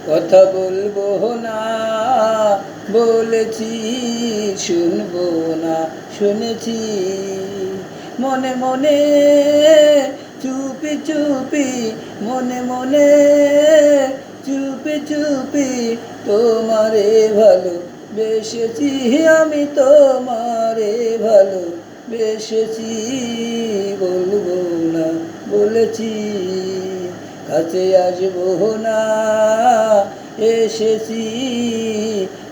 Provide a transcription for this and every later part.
কথা বলবো না বলেছি, শুনবো না শুনেছি। মনে মনে চুপি চুপি, মনে মনে চুপি চুপি তোমারে ভালো বেসেছি, আমি তোমারে ভালো বেসেছি। বলবো না বলেছি, কাছে আসবো না এসেছি,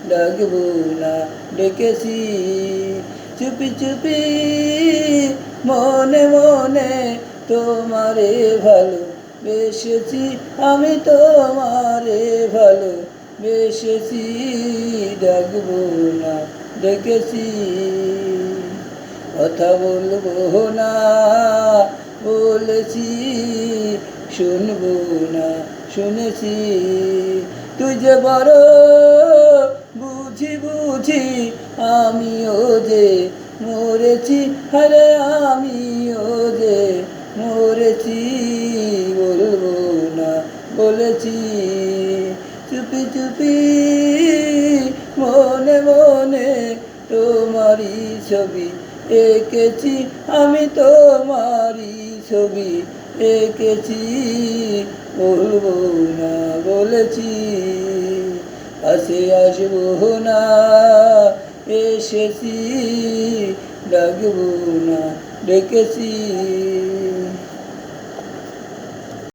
ডাকবো না ডেকেছি। চুপি চুপি মনে মনে তোমারে ভালো বেসেছি, আমি তোমারে ভালো বেসেছি, ডাকবো না ডেকেছি। কথা বলবো না বলেছি, শুনবো না শুনেছি। তুই যে বড় বুঝি বুঝি, আমিও যে মরেছি, আরে আমিও যে মরেছি। বলবো না বলেছি, চুপি চুপি মনে মনে তোমারই ছবি এঁকেছি, আমি তোমারই ছবি এঁকেছি। বলবো না বলেছি, কাছে আসবো না এসেছি, ডাকবো না ডেকেছি।